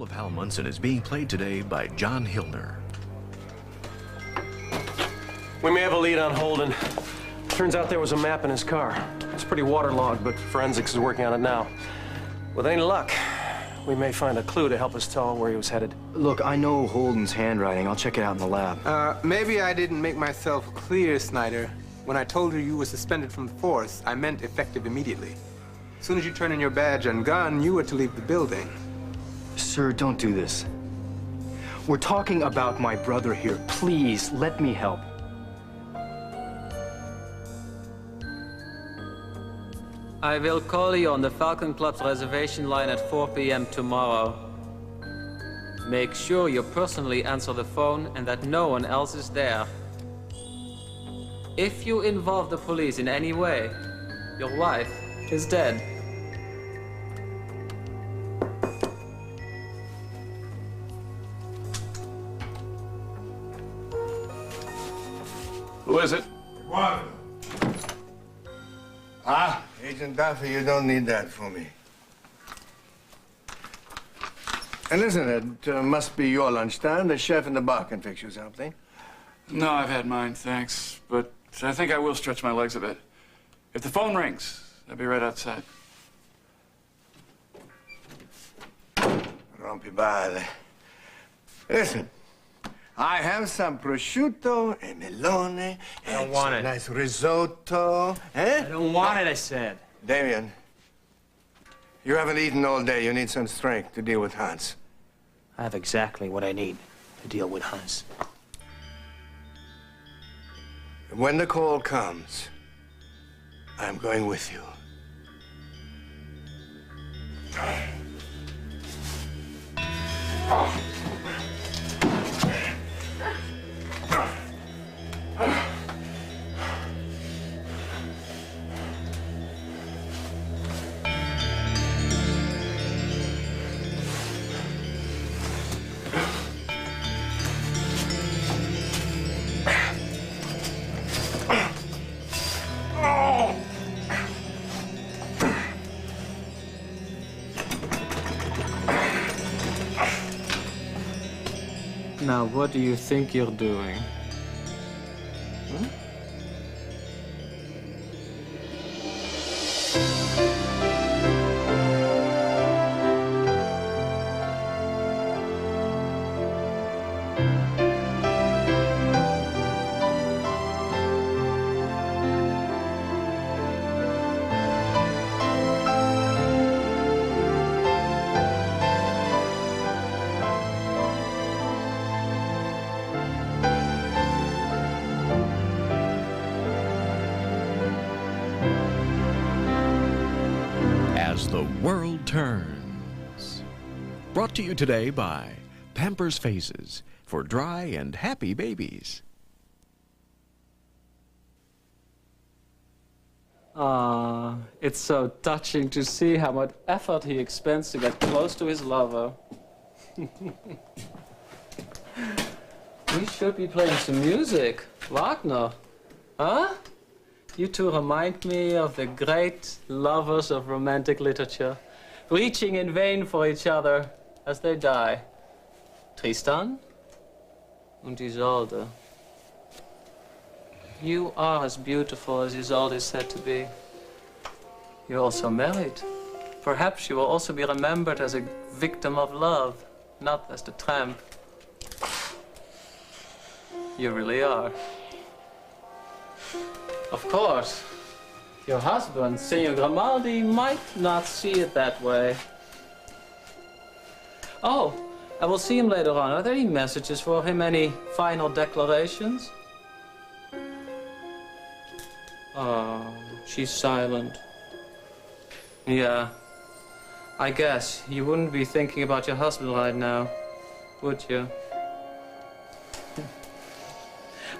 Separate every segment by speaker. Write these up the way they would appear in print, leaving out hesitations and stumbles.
Speaker 1: of Hal Munson is being played today by John Hillner.
Speaker 2: We may have a lead on Holden. Turns out there was a map in his car. It's pretty waterlogged, but forensics is working on it now. With any luck, we may find a clue to help us tell where he was headed.
Speaker 3: Look, I know Holden's handwriting. I'll check it out in the lab.
Speaker 4: Maybe I didn't make myself clear, Snyder. When I told you were suspended from the force, I meant effective immediately. As soon as you turn in your badge and gun, you were to leave the building.
Speaker 3: Sir, don't do this. We're talking about my brother here. Please, let me help.
Speaker 5: I will call you on the Falcon Club's reservation line at 4 p.m. tomorrow. Make sure you personally answer the phone and that no one else is there. If you involve the police in any way, your wife is dead.
Speaker 6: Who is it?
Speaker 7: What?
Speaker 6: Huh?
Speaker 7: Agent Duffy, you don't need that for me. And listen, it must be your lunchtime. The chef in the bar can fix you something.
Speaker 6: No, I've had mine, thanks. But I think I will stretch my legs a bit. If the phone rings, I'll be right outside.
Speaker 7: Rompi bale. Listen, I have some prosciutto and melone and
Speaker 4: want
Speaker 7: some
Speaker 4: it.
Speaker 7: nice risotto. Eh?
Speaker 4: I don't want it, I said.
Speaker 7: Damien, you haven't eaten all day. You need some strength to deal with Hans.
Speaker 4: I have exactly what I need to deal with Hans.
Speaker 7: When the call comes, I'm going with you.
Speaker 5: Now, what do you think you're doing?
Speaker 1: As the World Turns. Brought to you today by Pampers Faces for dry and happy babies.
Speaker 5: It's so touching to see how much effort he expends to get close to his lover. We should be playing some music. Wagner. Huh? You two remind me of the great lovers of romantic literature, reaching in vain for each other as they die. Tristan und Isolde. You are as beautiful as Isolde is said to be. You're also married. Perhaps you will also be remembered as a victim of love, not as the tramp. You really are. Of course, your husband, Signor Grimaldi, might not see it that way. Oh, I will see him later on. Are there any messages for him? Any final declarations? Oh, she's silent. Yeah, I guess you wouldn't be thinking about your husband right now, would you?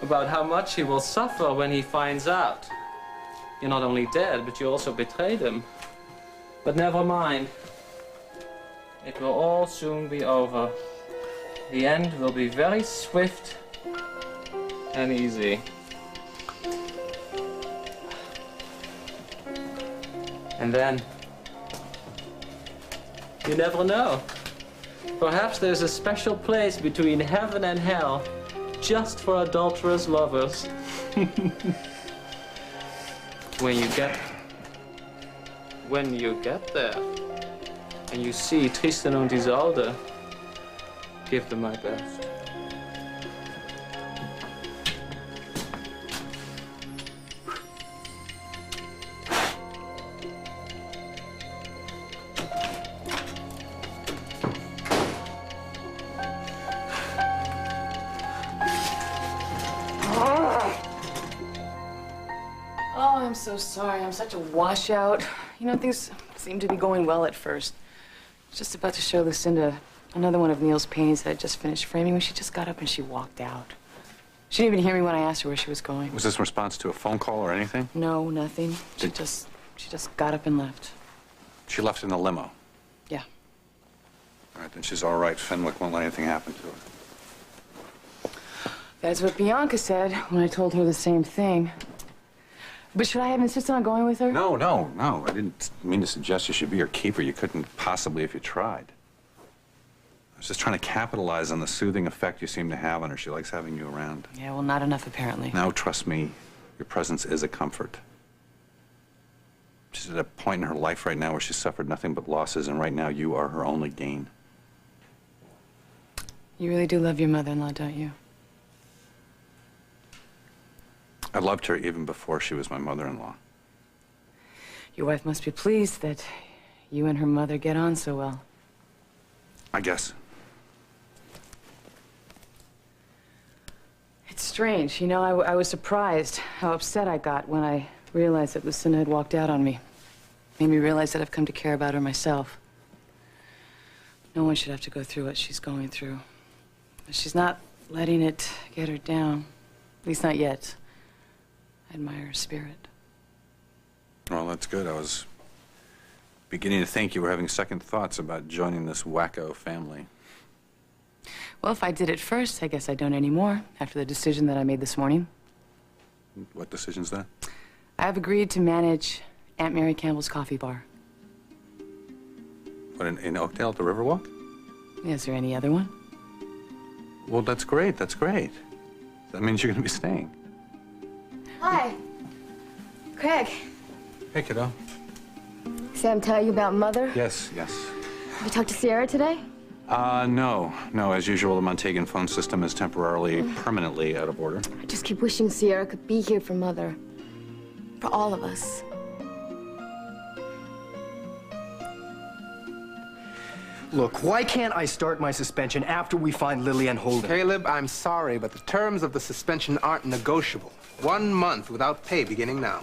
Speaker 5: About how much he will suffer when he finds out. You're not only dead, but you also betrayed him. But never mind. It will all soon be over. The end will be very swift and easy. And then, you never know. Perhaps there's a special place between heaven and hell just for adulterous lovers. When you get there and you see Tristan und Isolde, give them my best.
Speaker 8: Oh, I'm so sorry. I'm such a washout. You know, things seemed to be going well at first. I was just about to show Lucinda another one of Neil's paintings that I just finished framing when she just got up and she walked out. She didn't even hear me when I asked her where she was going.
Speaker 9: Was this in response to a phone call or anything?
Speaker 8: No, nothing. She just got up and left.
Speaker 9: She left in a limo.
Speaker 8: Yeah.
Speaker 9: All right, then she's all right. Fenwick won't let anything happen to her.
Speaker 8: That's what Bianca said when I told her the same thing. But should I have insisted on going with her?
Speaker 9: No. I didn't mean to suggest you should be her keeper. You couldn't possibly if you tried. I was just trying to capitalize on the soothing effect you seem to have on her. She likes having you around.
Speaker 8: Yeah, well, not enough, apparently.
Speaker 9: Now, trust me, your presence is a comfort. She's at a point in her life right now where she's suffered nothing but losses, and right now you are her only gain.
Speaker 8: You really do love your mother-in-law, don't you?
Speaker 9: I loved her even before she was my mother-in-law.
Speaker 8: Your wife must be pleased that you and her mother get on so well.
Speaker 9: I guess.
Speaker 8: It's strange. You know, I was surprised how upset I got when I realized that Lucinda had walked out on me. Made me realize that I've come to care about her myself. No one should have to go through what she's going through. But she's not letting it get her down. At least not yet. I admire her spirit.
Speaker 9: Well, that's good. I was beginning to think you were having second thoughts about joining this wacko family.
Speaker 8: Well, if I did it first, I guess I don't anymore, after the decision that I made this morning.
Speaker 9: What decision's that?
Speaker 8: I've agreed to manage Aunt Mary Campbell's coffee bar.
Speaker 9: What, in Oakdale at the Riverwalk?
Speaker 8: Is there any other one?
Speaker 9: Well, that's great. That's great. That means you're going to be staying.
Speaker 10: Hi. Craig.
Speaker 9: Hey, kiddo.
Speaker 10: Sam tell you about Mother?
Speaker 9: Yes.
Speaker 10: Have you talked to Sierra today?
Speaker 9: No. As usual, the Montagan phone system is temporarily, permanently out of order.
Speaker 10: I just keep wishing Sierra could be here for Mother. For all of us.
Speaker 3: Look, why can't I start my suspension after we find Lillian Holden?
Speaker 4: Caleb, I'm sorry, but the terms of the suspension aren't negotiable. 1 month without pay beginning now.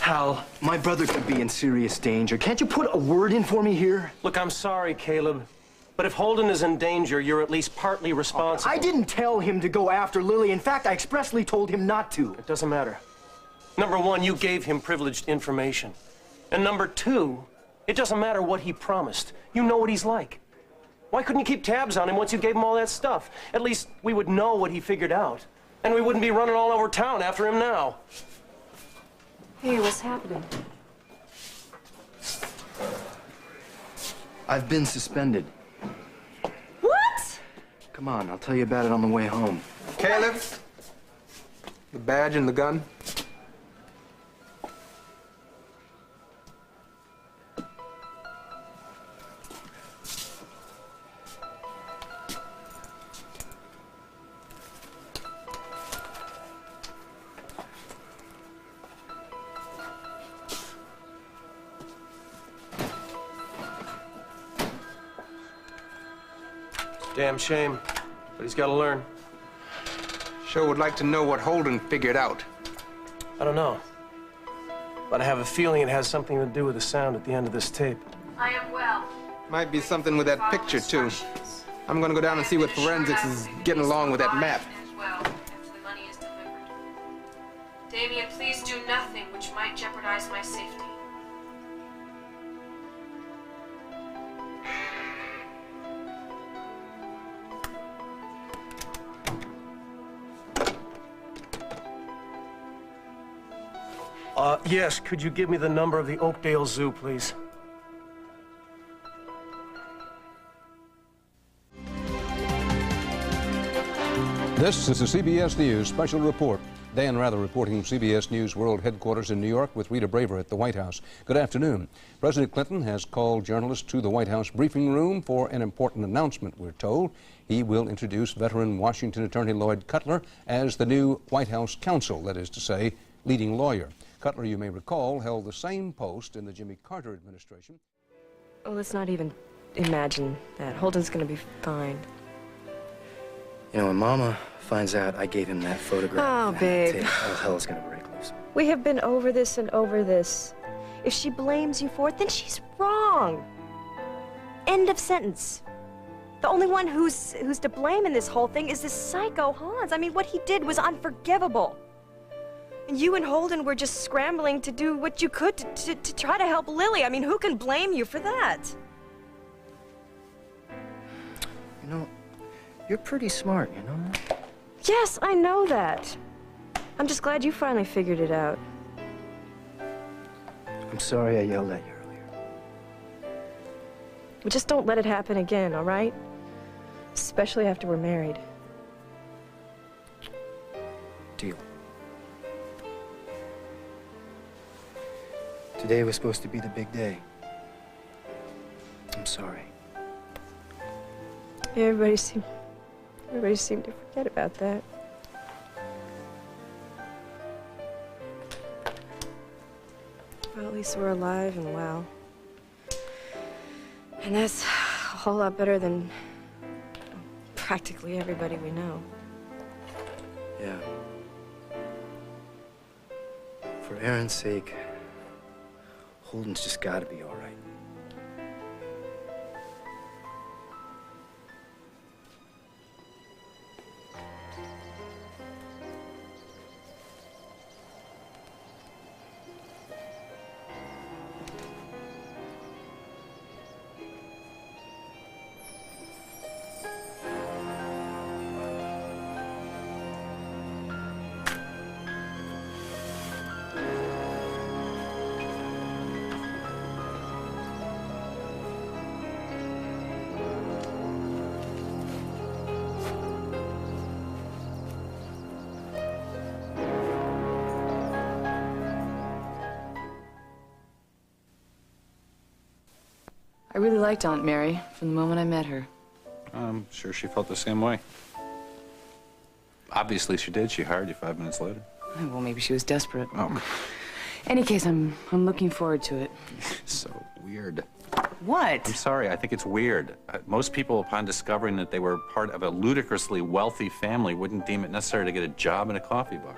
Speaker 3: Hal, my brother could be in serious danger. Can't you put a word in for me here?
Speaker 2: Look, I'm sorry, Caleb, but if Holden is in danger, you're at least partly responsible.
Speaker 3: I didn't tell him to go after Lily. In fact, I expressly told him not to.
Speaker 2: It doesn't matter. Number one, you gave him privileged information. And number two, it doesn't matter what he promised. You know what he's like. Why couldn't you keep tabs on him once you gave him all that stuff? At least we would know what he figured out. And we wouldn't be running all over town after him now.
Speaker 10: Hey, what's happening?
Speaker 3: I've been suspended.
Speaker 10: What?
Speaker 3: Come on, I'll tell you about it on the way home.
Speaker 4: Caleb, the badge and the gun.
Speaker 2: Damn shame, but he's got to learn.
Speaker 4: Sure would like to know what Holden figured out.
Speaker 2: I don't know, but I have a feeling it has something to do with the sound at the end of this tape.
Speaker 10: I am well.
Speaker 4: Might be something with that picture, too. I'm gonna go down and see what forensics is getting along with that map.
Speaker 11: Damien, please do nothing which might jeopardize my safety.
Speaker 2: Yes, could you give me the number of the Oakdale Zoo, please?
Speaker 12: This is the CBS News Special Report. Dan Rather reporting from CBS News World Headquarters in New York with Rita Braver at the White House. Good afternoon. President Clinton has called journalists to the White House briefing room for an important announcement, we're told. He will introduce veteran Washington Attorney Lloyd Cutler as the new White House counsel, that is to say, leading lawyer. Cutler, you may recall, held the same post in the Jimmy Carter administration.
Speaker 13: Oh, let's not even imagine that. Holden's going to be fine.
Speaker 3: You know, when Mama finds out I gave him that photograph...
Speaker 13: Oh, babe.
Speaker 3: All hell's gonna break loose.
Speaker 13: We have been over this and over this. If she blames you for it, then she's wrong. End of sentence. The only one who's to blame in this whole thing is this psycho Hans. I mean, what he did was unforgivable. And you and Holden were just scrambling to do what you could to try to help Lily. I mean, who can blame you for that?
Speaker 3: You know, you're pretty smart, you know?
Speaker 13: Yes, I know that. I'm just glad you finally figured it out.
Speaker 3: I'm sorry I yelled at you earlier.
Speaker 13: But just don't let it happen again, all right? Especially after we're married.
Speaker 3: Deal. Today was supposed to be the big day. I'm sorry.
Speaker 13: Everybody seemed to forget about that. Well, at least we're alive and well. And that's a whole lot better than practically everybody we know.
Speaker 3: Yeah. For Aaron's sake, Holden's just gotta be all right.
Speaker 8: I really liked Aunt Mary from the moment I met her.
Speaker 9: I'm sure she felt the same way. Obviously she did. She hired you 5 minutes later.
Speaker 8: Well, maybe she was desperate.
Speaker 9: Oh.
Speaker 8: Any case, I'm looking forward to it.
Speaker 9: So weird.
Speaker 8: What?
Speaker 9: I'm sorry, I think it's weird. Most people, upon discovering that they were part of a ludicrously wealthy family, wouldn't deem it necessary to get a job in a coffee bar.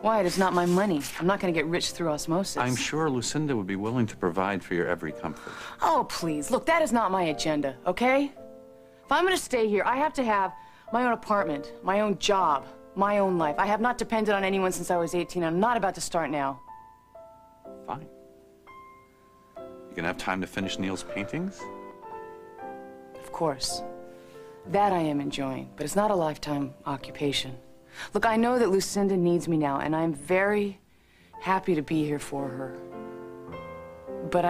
Speaker 8: Wyatt, it's not my money. I'm not going to get rich through osmosis.
Speaker 9: I'm sure Lucinda would be willing to provide for your every comfort.
Speaker 8: Oh, please. Look, that is not my agenda, okay? If I'm going to stay here, I have to have my own apartment, my own job, my own life. I have not depended on anyone since I was 18. I'm not about to start now.
Speaker 9: Fine. You gonna have time to finish Neil's paintings?
Speaker 8: Of course. That I am enjoying, but it's not a lifetime occupation. Look, I know that Lucinda needs me now, and I'm very happy to be here for her. But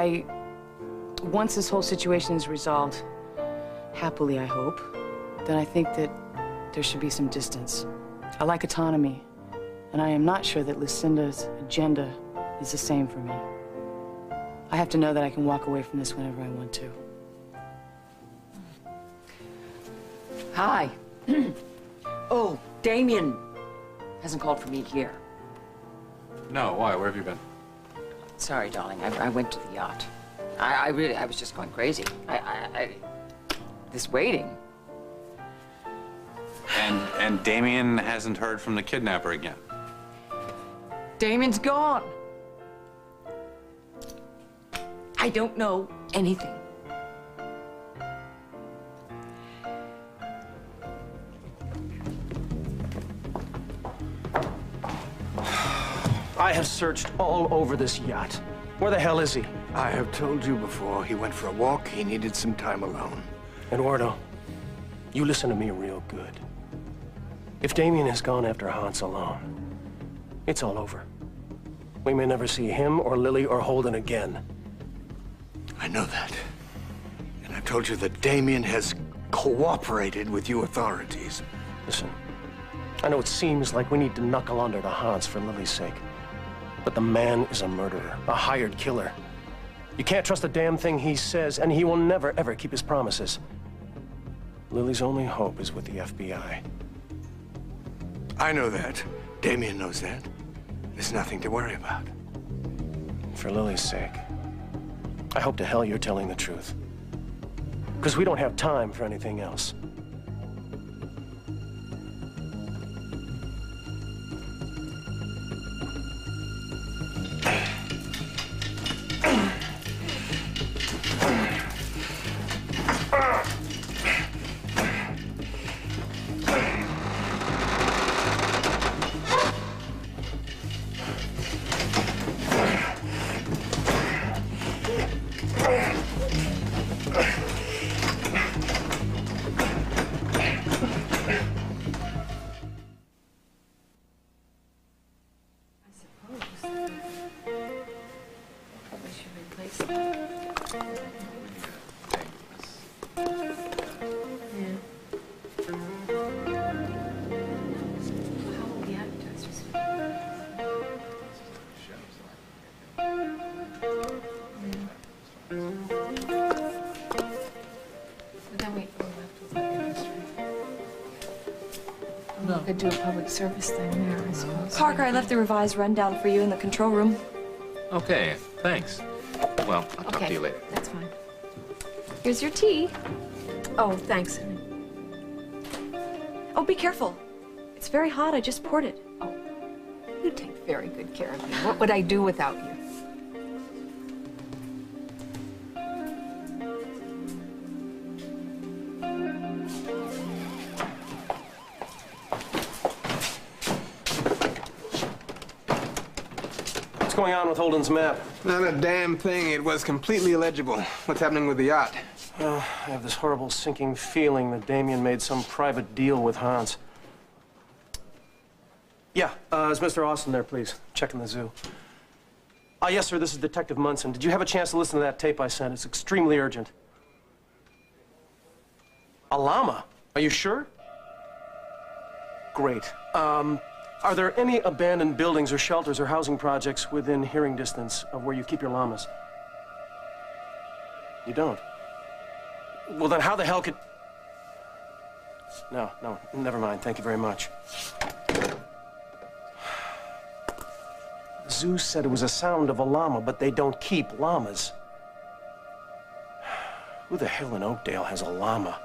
Speaker 8: once this whole situation is resolved, happily I hope, then I think that there should be some distance. I like autonomy, and I am not sure that Lucinda's agenda is the same for me. I have to know that I can walk away from this whenever I want to.
Speaker 14: Hi. Oh, Damien hasn't called for me here.
Speaker 9: No, why? Where have you been?
Speaker 14: Sorry, darling. I went to the yacht. I was just going crazy. This waiting.
Speaker 9: And Damien hasn't heard from the kidnapper again?
Speaker 14: Damien's gone. I don't know anything.
Speaker 2: I have searched all over this yacht. Where the hell is he?
Speaker 7: I have told you before, he went for a walk. He needed some time alone.
Speaker 2: Eduardo, you listen to me real good. If Damien has gone after Hans alone, it's all over. We may never see him or Lily or Holden again.
Speaker 7: I know that. And I've told you that Damien has cooperated with you authorities.
Speaker 2: Listen, I know it seems like we need to knuckle under to Hans for Lily's sake. But the man is a murderer, a hired killer. You can't trust a damn thing he says, and he will never, ever keep his promises. Lily's only hope is with the FBI.
Speaker 7: I know that. Damien knows that. There's nothing to worry about.
Speaker 2: For Lily's sake, I hope to hell you're telling the truth. Because we don't have time for anything else.
Speaker 11: Could do a public service thing there, I suppose.
Speaker 13: Parker, I left the revised rundown for you in the control room.
Speaker 15: Okay, thanks. Well, I'll talk to you later.
Speaker 11: That's fine.
Speaker 13: Here's your tea.
Speaker 11: Oh, thanks.
Speaker 13: Oh, be careful. It's very hot. I just poured it.
Speaker 11: You take very good care of me. What would I do without you?
Speaker 2: What's going on with Holden's map?
Speaker 4: Not a damn thing. It was completely illegible. What's happening with the yacht?
Speaker 2: I have this horrible sinking feeling that Damien made some private deal with Hans. Yeah, is Mr. Austin there, please? Checking the zoo. Yes, sir, this is Detective Munson. Did you have a chance to listen to that tape I sent? It's extremely urgent. A llama? Are you sure? Great. Are there any abandoned buildings or shelters or housing projects within hearing distance of where you keep your llamas? You don't? Well, then how the hell could... No, never mind. Thank you very much. The zoo said it was a sound of a llama, but they don't keep llamas. Who the hell in Oakdale has a llama?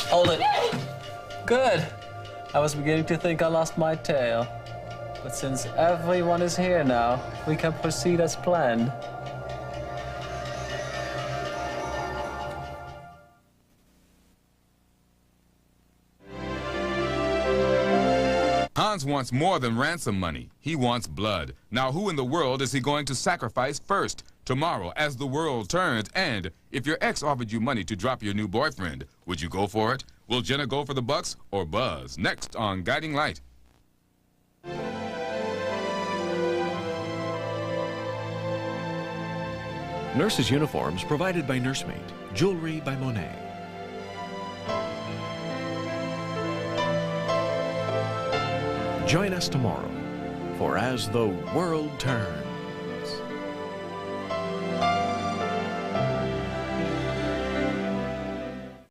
Speaker 5: Hold it. Good. I was beginning to think I lost my tail. But since everyone is here now, we can proceed as planned.
Speaker 16: Hans wants more than ransom money. He wants blood. Now, who in the world is he going to sacrifice first? Tomorrow, as the world turns, and if your ex offered you money to drop your new boyfriend, would you go for it? Will Jenna go for the bucks or Buzz? Next on Guiding Light.
Speaker 1: Nurses' uniforms provided by Nursemaid. Jewelry by Monet. Join us tomorrow for As the World Turns.